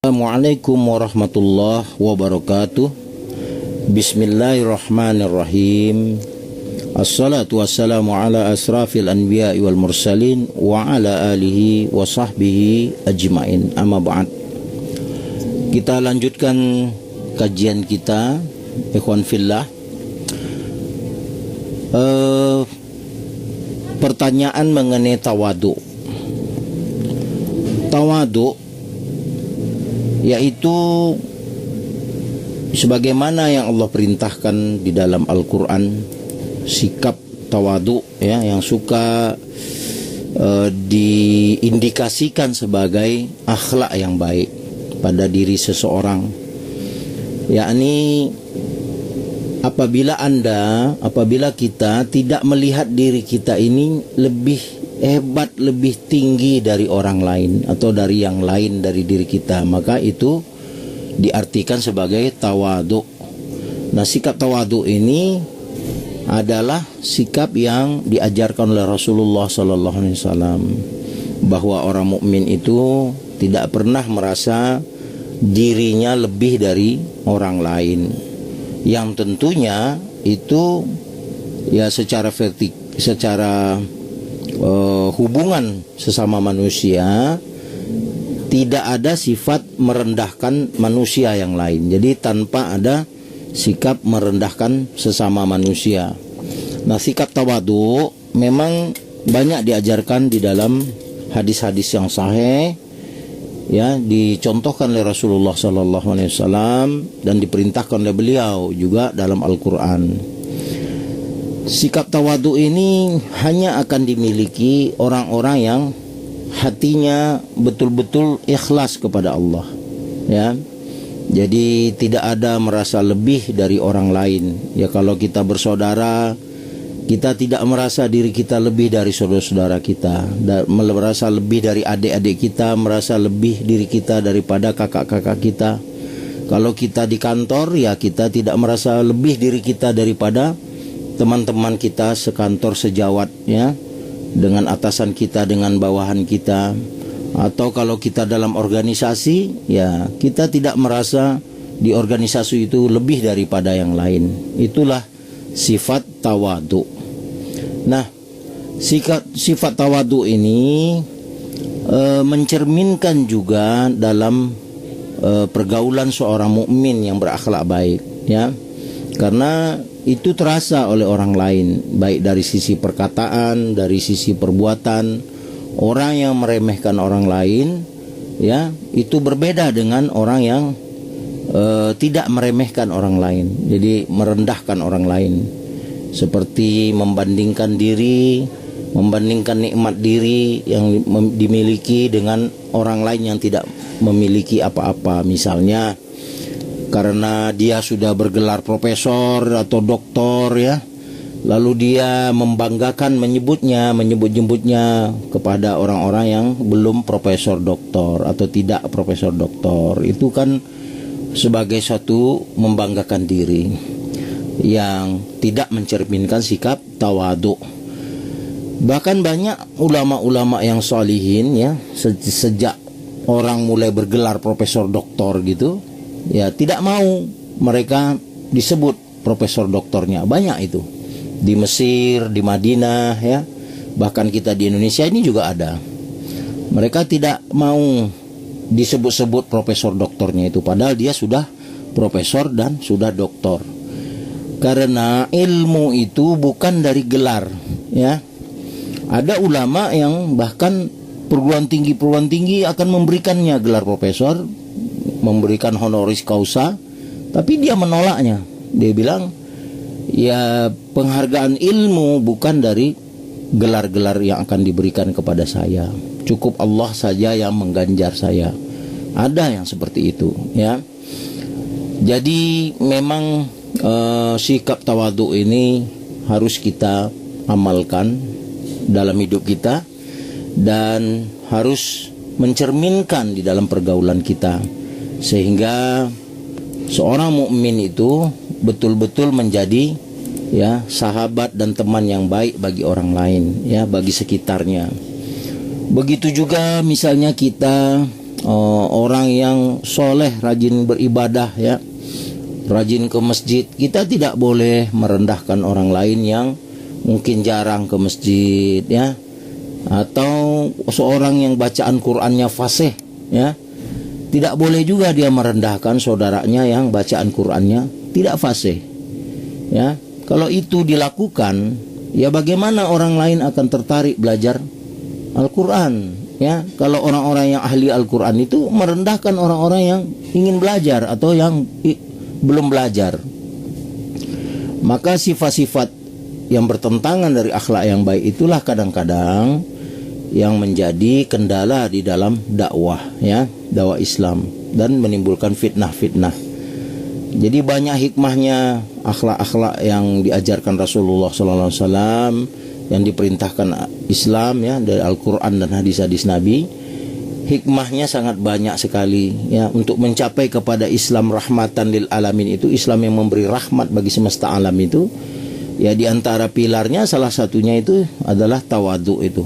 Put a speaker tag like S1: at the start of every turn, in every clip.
S1: Assalamualaikum warahmatullahi wabarakatuh. Bismillahirrahmanirrahim. Assalatu wassalamu ala asrafil anbiya'i wal mursalin wa ala alihi wa sahbihi ajma'in. Amma ba'd. Kita lanjutkan kajian kita, ikhwan fillah. Pertanyaan mengenai tawadu. Tawadu yaitu sebagaimana yang Allah perintahkan di dalam Al-Quran, sikap tawadu ya, yang suka diindikasikan sebagai akhlak yang baik pada diri seseorang, yakni apabila kita tidak melihat diri kita ini lebih hebat, lebih tinggi dari orang lain atau dari yang lain dari diri kita, maka itu diartikan sebagai tawadu. Nah, sikap tawadu ini adalah sikap yang diajarkan oleh Rasulullah SAW, bahwa orang mukmin itu tidak pernah merasa dirinya lebih dari orang lain, yang tentunya itu ya secara hubungan sesama manusia tidak ada sifat merendahkan manusia yang lain. Jadi tanpa ada sikap merendahkan sesama manusia. Nah, sikap tawadu memang banyak diajarkan di dalam hadis-hadis yang sahih, ya, dicontohkan oleh Rasulullah SAW dan diperintahkan oleh beliau juga dalam Al-Quran. Sikap tawadu ini hanya akan dimiliki orang-orang yang hatinya betul-betul ikhlas kepada Allah, ya. Jadi tidak ada merasa lebih dari orang lain. Ya, kalau kita bersaudara, kita tidak merasa diri kita lebih dari saudara-saudara kita, merasa lebih dari adik-adik kita, merasa lebih diri kita daripada kakak-kakak kita. Kalau kita di kantor, ya kita tidak merasa lebih diri kita daripada teman-teman kita sekantor sejawat, ya, dengan atasan kita, dengan bawahan kita. Atau kalau kita dalam organisasi, ya kita tidak merasa di organisasi itu lebih daripada yang lain. Itulah sifat tawadu. Nah, sifat tawadu ini mencerminkan juga dalam pergaulan seorang mukmin yang berakhlak baik, ya. Karena itu terasa oleh orang lain, baik dari sisi perkataan, dari sisi perbuatan. Orang yang meremehkan orang lain, ya, itu berbeda dengan orang yang tidak meremehkan orang lain, jadi merendahkan orang lain, seperti membandingkan diri, membandingkan nikmat diri yang dimiliki dengan orang lain yang tidak memiliki apa-apa. Misalnya karena dia sudah bergelar profesor atau doktor, ya, lalu dia membanggakan menyebut-nyebutnya kepada orang-orang yang belum profesor doktor atau tidak profesor doktor. Itu kan sebagai satu membanggakan diri yang tidak mencerminkan sikap tawadu. Bahkan banyak ulama-ulama yang sholihin, ya, sejak orang mulai bergelar profesor doktor gitu, ya, tidak mau mereka disebut profesor doktornya. Banyak itu di Mesir, di Madinah, ya, bahkan kita di Indonesia ini juga ada. Mereka tidak mau disebut-sebut profesor doktornya itu, padahal dia sudah profesor dan sudah doktor. Karena ilmu itu bukan dari gelar, ya. Ada ulama yang bahkan perguruan tinggi akan memberikannya gelar profesor, memberikan honoris causa, tapi dia menolaknya. Dia bilang, ya, penghargaan ilmu bukan dari gelar-gelar yang akan diberikan kepada saya. Cukup Allah saja yang mengganjar saya. Ada yang seperti itu, ya. Jadi memang sikap tawadu ini harus kita amalkan dalam hidup kita dan harus mencerminkan di dalam pergaulan kita, sehingga seorang mukmin itu betul-betul menjadi, ya, sahabat dan teman yang baik bagi orang lain, ya, bagi sekitarnya. Begitu juga misalnya kita orang yang soleh, rajin beribadah, ya, rajin ke masjid. Kita tidak boleh merendahkan orang lain yang mungkin jarang ke masjid, ya, atau seorang yang bacaan Qur'annya fasih, ya, tidak boleh juga dia merendahkan saudaranya yang bacaan Qur'annya tidak fasih, ya. Kalau itu dilakukan, ya bagaimana orang lain akan tertarik belajar Al-Quran, ya. Kalau orang-orang yang ahli Al-Quran itu merendahkan orang-orang yang ingin belajar atau yang belum belajar, maka sifat-sifat yang bertentangan dari akhlak yang baik itulah kadang-kadang yang menjadi kendala di dalam dakwah, ya, dakwah Islam, dan menimbulkan fitnah-fitnah. Jadi banyak hikmahnya akhlak-akhlak yang diajarkan Rasulullah SAW, yang diperintahkan Islam, ya, dari Al-Quran dan hadis-hadis Nabi. Hikmahnya sangat banyak sekali, ya, untuk mencapai kepada Islam rahmatan lil alamin itu, Islam yang memberi rahmat bagi semesta alam itu, ya, di antara pilarnya salah satunya itu adalah tawadhu itu.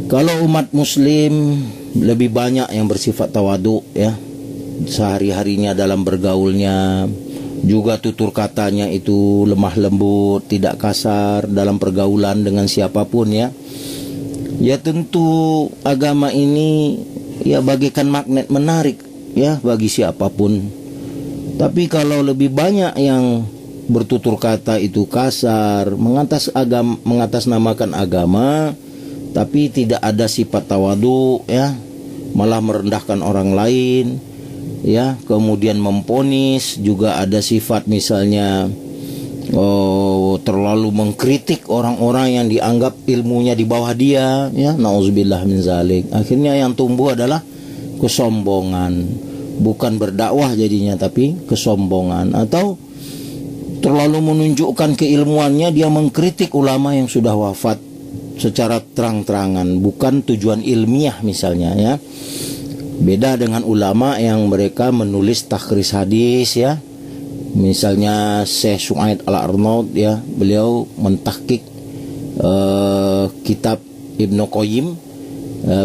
S1: Kalau umat muslim lebih banyak yang bersifat tawadhu, ya, sehari-harinya dalam bergaulnya, juga tutur katanya itu lemah lembut, tidak kasar dalam pergaulan dengan siapapun, ya. Ya tentu agama ini, ya, bagaikan magnet menarik, ya, bagi siapapun. Tapi kalau lebih banyak yang bertutur kata itu kasar, mengatasnamakan agama, tapi tidak ada sifat tawadhu, ya, malah merendahkan orang lain, ya, kemudian memponis, juga ada sifat misalnya terlalu mengkritik orang-orang yang dianggap ilmunya di bawah dia, ya, nauzubillah min zalik. Akhirnya yang tumbuh adalah kesombongan, bukan berdakwah jadinya tapi kesombongan, atau terlalu menunjukkan keilmuannya, dia mengkritik ulama yang sudah wafat secara terang-terangan, bukan tujuan ilmiah misalnya, ya. Beda dengan ulama yang mereka menulis takhris hadis, ya. Misalnya Syekh Su'aid Al-Arnaud, ya, beliau mentahqiq kitab Ibnu Qayyim.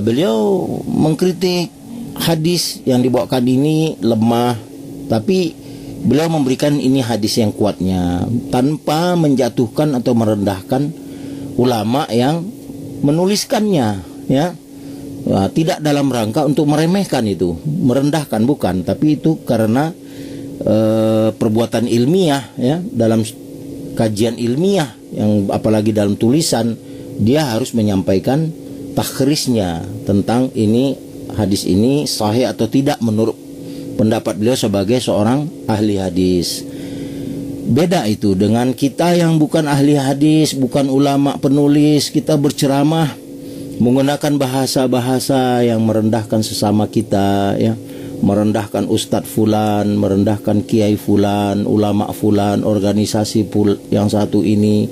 S1: Beliau mengkritik hadis yang dibawakan ini lemah, tapi beliau memberikan ini hadis yang kuatnya, tanpa menjatuhkan atau merendahkan ulama yang menuliskannya, ya. Nah, tidak dalam rangka untuk meremehkan itu, merendahkan, bukan, tapi itu karena perbuatan ilmiah, ya, dalam kajian ilmiah, yang apalagi dalam tulisan, dia harus menyampaikan takhrisnya tentang ini, hadis ini sahih atau tidak menurut pendapat beliau sebagai seorang ahli hadis. Beda itu dengan kita yang bukan ahli hadis, bukan ulama penulis, kita berceramah menggunakan bahasa-bahasa yang merendahkan sesama kita, ya, merendahkan ustadz fulan, merendahkan kiai fulan, ulama fulan, organisasi yang satu ini,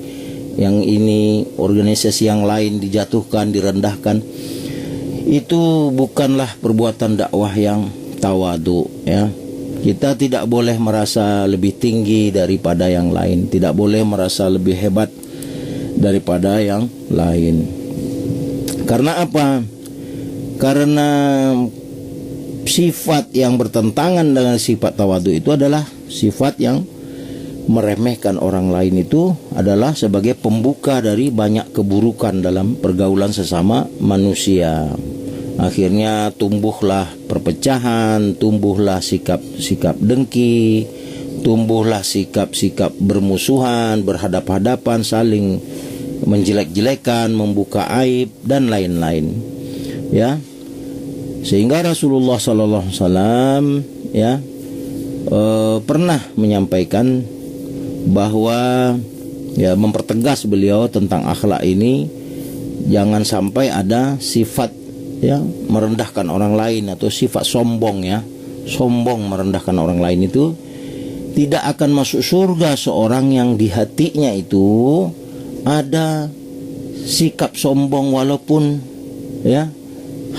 S1: yang ini, organisasi yang lain dijatuhkan, direndahkan. Itu bukanlah perbuatan dakwah yang tawadhu, ya. Kita tidak boleh merasa lebih tinggi daripada yang lain, tidak boleh merasa lebih hebat daripada yang lain. Karena apa? Karena sifat yang bertentangan dengan sifat tawadhu itu adalah sifat yang meremehkan orang lain, itu adalah sebagai pembuka dari banyak keburukan dalam pergaulan sesama manusia. Akhirnya tumbuhlah perpecahan, tumbuhlah sikap-sikap dengki, tumbuhlah sikap-sikap bermusuhan, berhadap-hadapan, saling menjelek-jelekan, membuka aib dan lain-lain, ya. Sehingga Rasulullah SAW, ya, pernah menyampaikan bahwa, ya, mempertegas beliau tentang akhlak ini, jangan sampai ada sifat, ya, merendahkan orang lain atau sifat sombong, ya, sombong merendahkan orang lain itu tidak akan masuk surga seorang yang di hatinya itu ada sikap sombong, walaupun, ya,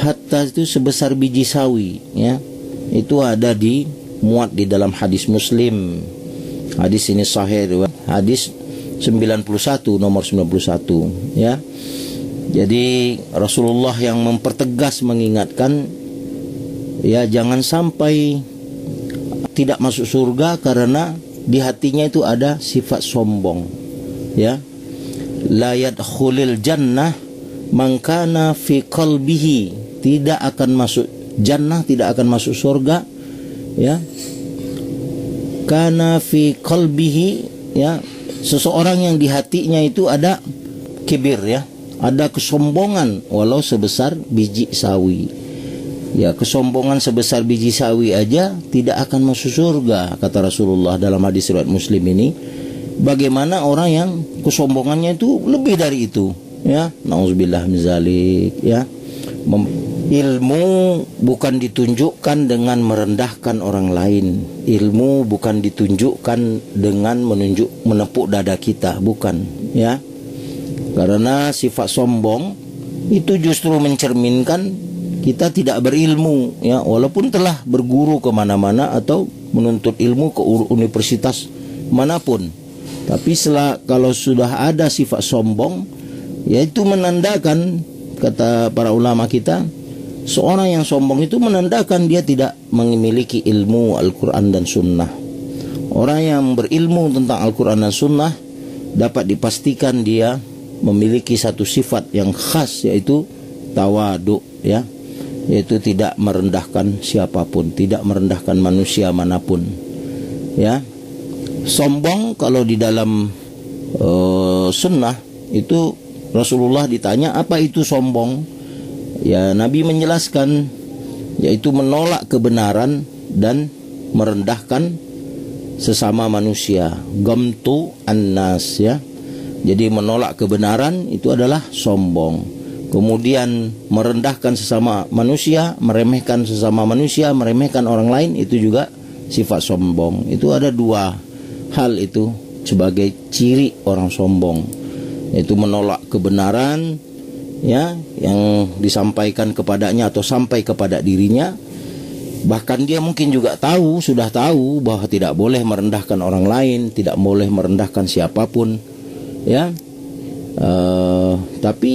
S1: hatta itu sebesar biji sawi, ya. Itu ada muat di dalam hadis Muslim. Hadis ini sahih, hadis 91, nomor 91, ya. Jadi Rasulullah yang mempertegas mengingatkan Ya, jangan sampai tidak masuk surga karena di hatinya itu ada sifat sombong. Ya. La yadkhulul jannah man kana fi qalbihi, tidak akan masuk jannah, tidak akan masuk surga, ya, kana fi qalbihi, ya, seseorang yang di hatinya itu ada kibir, ya, ada kesombongan walau sebesar biji sawi. Ya, kesombongan sebesar biji sawi aja tidak akan masuk surga, kata Rasulullah dalam hadis riwayat Muslim ini. Bagaimana orang yang kesombongannya itu lebih dari itu, ya, nauzubillah min zalik, ya. Ilmu bukan ditunjukkan dengan merendahkan orang lain. Ilmu bukan ditunjukkan dengan menepuk dada kita, bukan, ya. Karena sifat sombong itu justru mencerminkan kita tidak berilmu, ya, walaupun telah berguru kemana-mana atau menuntut ilmu ke universitas manapun. Tapi kalau sudah ada sifat sombong, yaitu menandakan, kata para ulama kita, seorang yang sombong itu menandakan dia tidak memiliki ilmu Al-Quran dan Sunnah. Orang yang berilmu tentang Al-Quran dan Sunnah dapat dipastikan dia memiliki satu sifat yang khas, yaitu tawadu, ya, yaitu tidak merendahkan siapapun, tidak merendahkan manusia manapun, ya. Sombong kalau di dalam sunnah itu Rasulullah ditanya apa itu sombong, ya, Nabi menjelaskan yaitu menolak kebenaran dan merendahkan sesama manusia, gamtu annas, ya. Jadi menolak kebenaran itu adalah sombong. Kemudian merendahkan sesama manusia, meremehkan sesama manusia, meremehkan orang lain, itu juga sifat sombong. Itu ada dua hal itu sebagai ciri orang sombong, yaitu menolak kebenaran, ya, yang disampaikan kepadanya atau sampai kepada dirinya. Bahkan dia mungkin juga sudah tahu bahwa tidak boleh merendahkan orang lain, tidak boleh merendahkan siapapun, ya. Tapi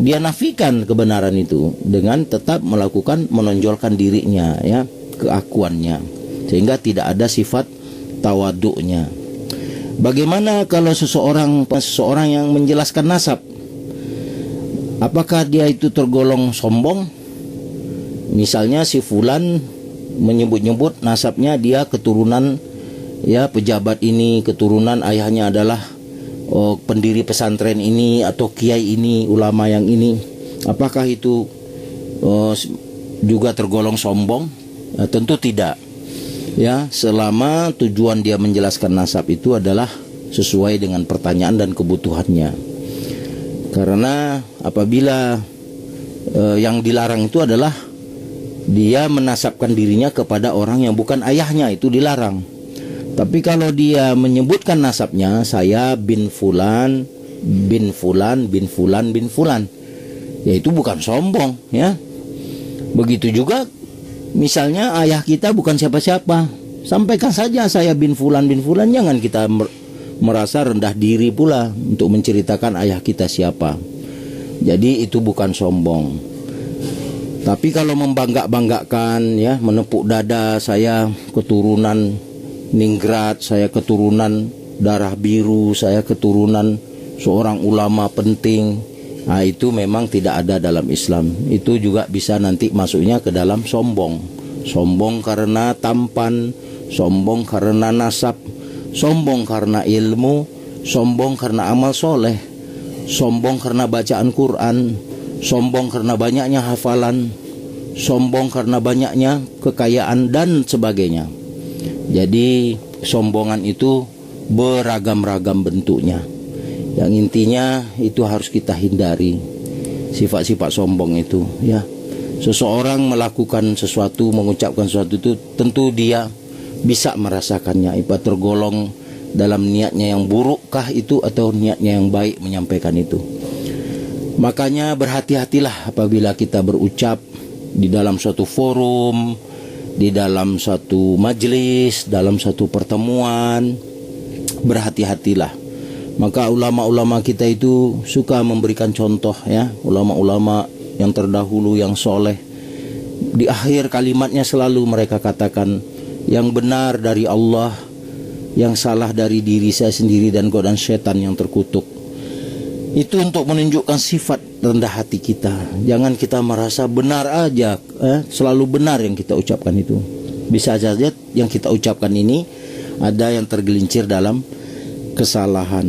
S1: dia nafikan kebenaran itu dengan tetap menonjolkan dirinya, ya, keakuannya, sehingga tidak ada sifat tawaduknya. Bagaimana kalau seseorang yang menjelaskan nasab? Apakah dia itu tergolong sombong? Misalnya si fulan menyebut-nyebut nasabnya dia keturunan, ya, pejabat ini, keturunan ayahnya adalah pendiri pesantren ini atau kiai ini, ulama yang ini. Apakah itu juga tergolong sombong? Tentu tidak. Ya, selama tujuan dia menjelaskan nasab itu adalah sesuai dengan pertanyaan dan kebutuhannya. Karena apabila yang dilarang itu adalah dia menasabkan dirinya kepada orang yang bukan ayahnya, itu dilarang. Tapi kalau dia menyebutkan nasabnya, saya bin fulan, bin fulan, bin fulan, bin fulan, ya itu bukan sombong, ya. Begitu juga misalnya ayah kita bukan siapa-siapa, sampaikan saja saya bin fulan, jangan kita merasa rendah diri pula untuk menceritakan ayah kita siapa. Jadi itu bukan sombong. Tapi kalau membangga-banggakan, ya, menepuk dada, saya keturunan Ningrat, saya keturunan darah biru, saya keturunan seorang ulama penting, nah, itu memang tidak ada dalam Islam. Itu juga bisa nanti masuknya ke dalam sombong. Sombong karena tampan, sombong karena nasab, sombong karena ilmu, sombong karena amal soleh, sombong karena bacaan Quran, sombong karena banyaknya hafalan, sombong karena banyaknya kekayaan dan sebagainya. Jadi sombongan itu beragam-ragam bentuknya. Yang intinya itu harus kita hindari sifat-sifat sombong itu, ya. Seseorang melakukan sesuatu, mengucapkan sesuatu itu tentu dia bisa merasakannya, apa tergolong dalam niatnya yang burukkah itu atau niatnya yang baik menyampaikan itu. Makanya berhati-hatilah apabila kita berucap di dalam suatu forum, di dalam satu majelis, dalam satu pertemuan. Berhati-hatilah. Maka ulama-ulama kita itu suka memberikan contoh, ya, ulama-ulama yang terdahulu yang soleh, Di akhir kalimatnya selalu mereka katakan, yang benar dari Allah, yang salah dari diri saya sendiri dan godaan setan yang terkutuk. Itu untuk menunjukkan sifat rendah hati kita. Jangan kita merasa benar aja, selalu benar yang kita ucapkan itu. Bisa saja yang kita ucapkan ini ada yang tergelincir dalam kesalahan.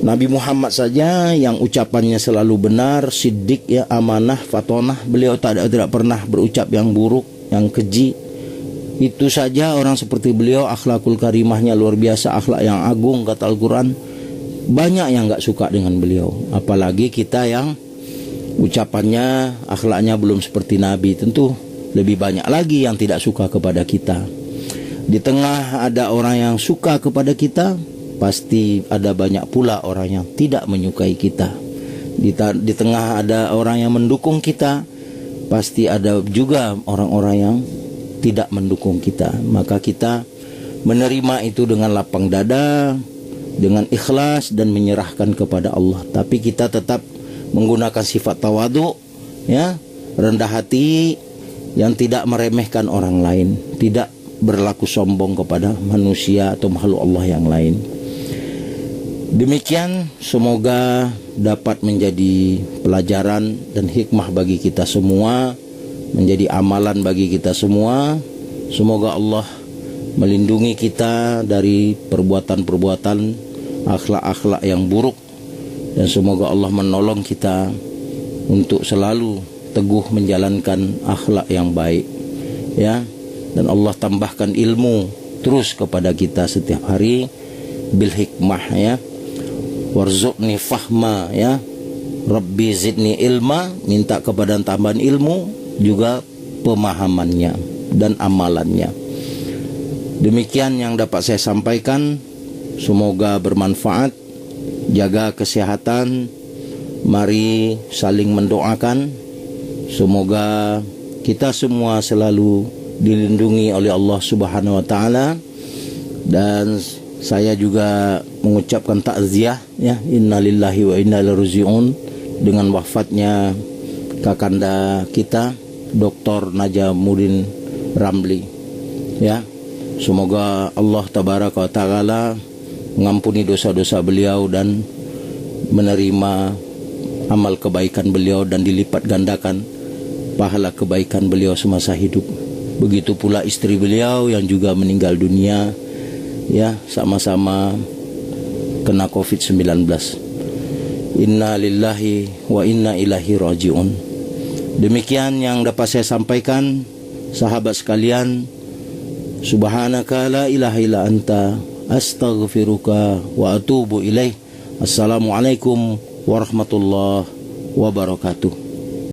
S1: Nabi Muhammad saja yang ucapannya selalu benar, siddiq, ya, amanah, fatonah. Beliau tidak pernah berucap yang buruk, yang keji. Itu saja orang seperti beliau, akhlakul karimahnya luar biasa, akhlak yang agung kata Al-Quran. Banyak yang gak suka dengan beliau. Apalagi kita yang ucapannya, akhlaknya belum seperti Nabi. Tentu lebih banyak lagi yang tidak suka kepada kita. Di tengah ada orang yang suka kepada kita, pasti ada banyak pula orang yang tidak menyukai kita. Di tengah ada orang yang mendukung kita, pasti ada juga orang-orang yang tidak mendukung kita. Maka kita menerima itu dengan lapang dada, dengan ikhlas dan menyerahkan kepada Allah. Tapi kita tetap menggunakan sifat tawadhu, ya, rendah hati, yang tidak meremehkan orang lain, tidak berlaku sombong kepada manusia atau makhluk Allah yang lain. Demikian, semoga dapat menjadi pelajaran dan hikmah bagi kita semua, menjadi amalan bagi kita semua. Semoga Allah melindungi kita dari perbuatan-perbuatan akhlak-akhlak yang buruk, dan semoga Allah menolong kita untuk selalu teguh menjalankan akhlak yang baik, ya. Dan Allah tambahkan ilmu terus kepada kita setiap hari bil hikmah, ya. Warzuqni fahma, ya. Rabbi zidni ilma, minta kepada tambahan ilmu, juga pemahamannya dan amalannya. Demikian yang dapat saya sampaikan. Semoga bermanfaat. Jaga kesehatan. Mari saling mendoakan. Semoga kita semua selalu dilindungi oleh Allah Subhanahu wa taala. Dan saya juga mengucapkan takziah, ya, innalillahi wa inna ilaihi raji'un, dengan wafatnya kakanda kita Dr. Najamuddin Ramli, ya. Semoga Allah tabaraka wa taala mengampuni dosa-dosa beliau dan menerima amal kebaikan beliau dan dilipat gandakan pahala kebaikan beliau semasa hidup. Begitu pula istri beliau yang juga meninggal dunia, ya, sama-sama kena COVID-19. Inna lillahi wa inna ilaihi raji'un. Demikian yang dapat saya sampaikan, sahabat sekalian. Subhanaka la ilaha illa anta, astaghfiruka wa atubu ilaih. Assalamualaikum warahmatullahi wabarakatuh.